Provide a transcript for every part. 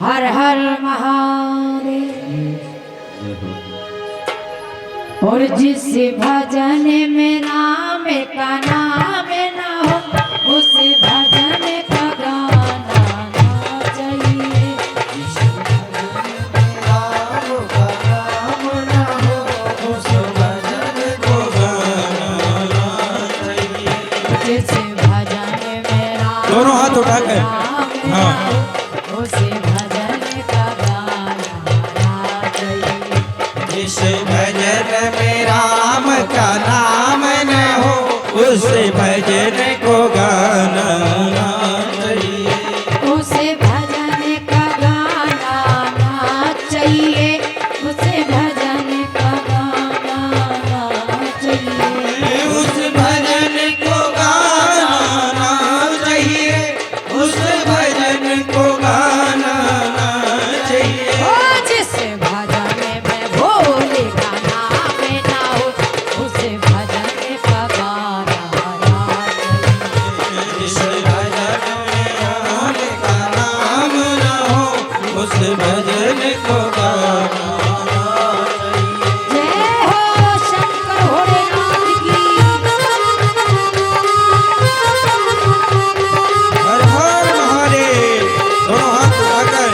हर हर महादेव। और जिस भजन में नाम का नाम ना हो उस भजन का गाना ना चाहिए। जिस भजन में राम का नाम ना हो उस भजन को गाना ना चाहिए। जिस भजन में राम दोनों हाथ उठा कर हाँ उस भजन का गाना ना चाहिए। जिस भजन में राम का नाम न हो उस भजन को गाना ना चाहिए। उसे भजन का गाना ना चाहिए। उसे भजन का गाना ना चाहिए। उस भजन को गाना ना चाहिए। उस भजन को गाना ना चाहिए। ओ जिस भजन में भोले का नाम ना हो उसे भजन का गाना ना चाहिए। जिस भजन में राम का नाम न हो उस भजन को गाना ना चाहिए। जय हो शंकर भोलेनाथ की। हर हर महादेव। दोनों हाथ उठाकर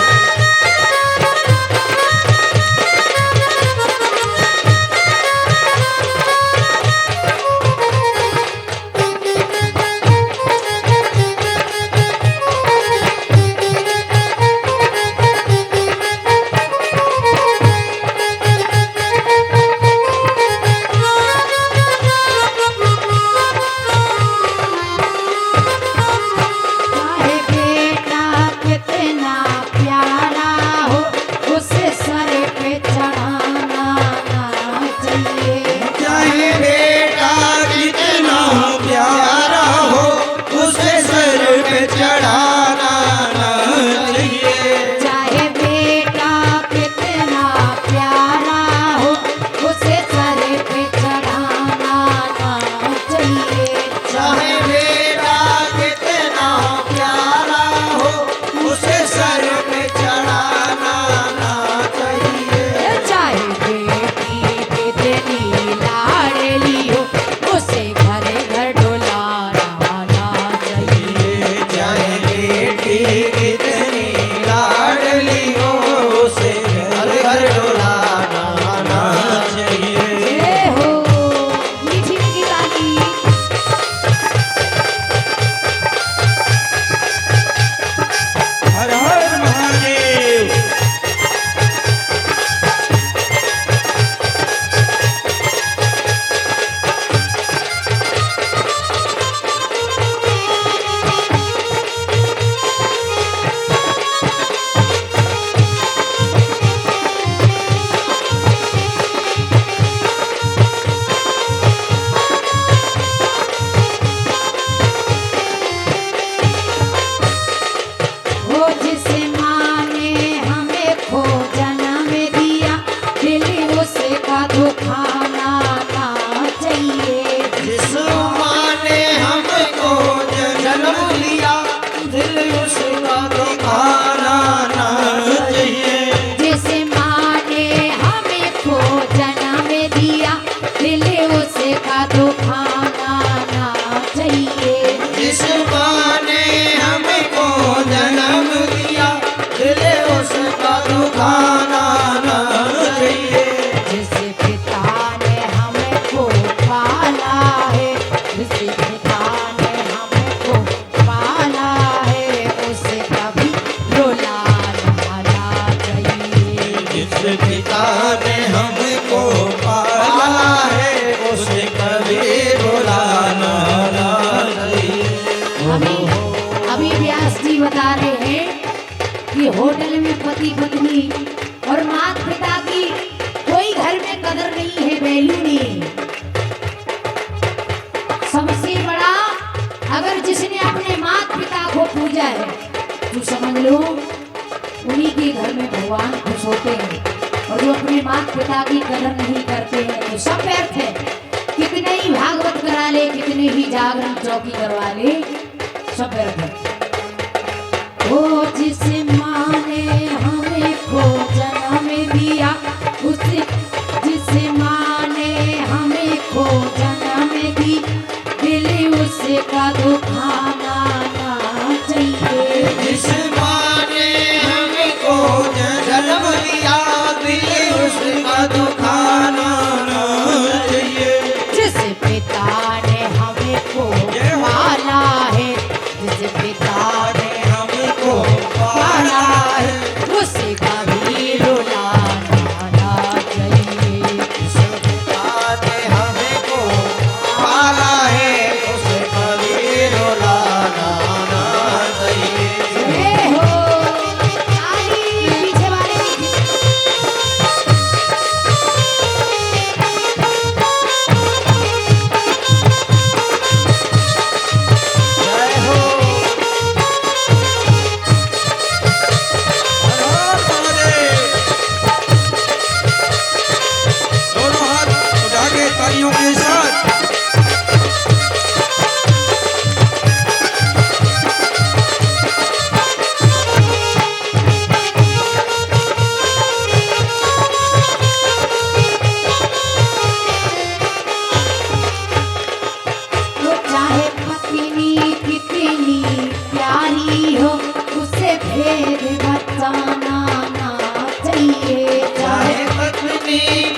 चाहे बेटा कितना प्यारा हो उसे सर पे चढ़ाना ना चाहिए। चाहे बेटा कितना प्यारा हो उसे सर पे चढ़ाना ना चाहिए। चाहे बेटा कितना प्यारा हो उसे सर पे चढ़ाना ना चाहिए। चाहे बेटा कितना प्यारा हो उसे सर पे चढ़ाना ना चाहिए। चाहे बेटी कितनी लाडली हो उसे घर घर डुलाना ना चाहिए। चाहे बेटी कितनी लाडली हो उसे घर घर डुलाना ना चाहिए। जय हो मीठी मीठी गाली। हर हर महादेव। वो जिस माँ ने हमें खो जन्म दिया दिल उसे का दुखाना ना चाहिए। जिस माँ ने हमको जन्म दिया दिल उसका दुखाना ना चाहिए। जिस माँ ने हमें खो जन्म दिया दिल उसे का दुखाना ना चाहिए। जिस माँ ने हमको जन्म दिया दिल उसका दुखाना ना चाहिए। जिस पिता ने हमको पाला है जिस पिता ने हमको पाला है उसे कभी रुलाना ना चाहिए। जिस पिता ने हमको पाला है उसे कभी रुलाना ना चाहिए। अभी अभी व्यास जी बता रहे हैं कि होटल में पति पत्नी और माता पिता की कोई घर में कदर नहीं है, वैल्यू नहीं है। सबसे बड़ा अगर जिसने अपने माता पिता को पूजा है तो समझ लो उन्हीं के घर में भगवान खुश होते हैं। और जो अपने माता पिता की कदर नहीं करते हैं तो सब व्यर्थ है। कितने ही भागवत करा ले, कितने ही जागरण चौकी करवा ले, सब व्यर्थ है। ओ जिस माँ ने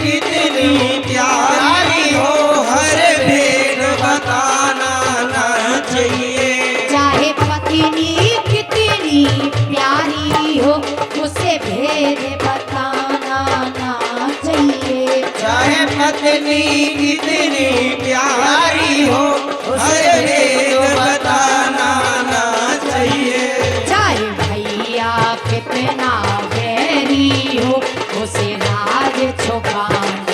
कितनी प्यारी हो, हर भेद बताना ना चाहिए। चाहे पत्नी कितनी प्यारी हो, उसे भेद बताना ना चाहिए। चाहे पत्नी कितनी प्यारी हो, हर भेद बताना ना चाहिए। चाहे भैया कितना बैरी हो, उसे राज छुपाना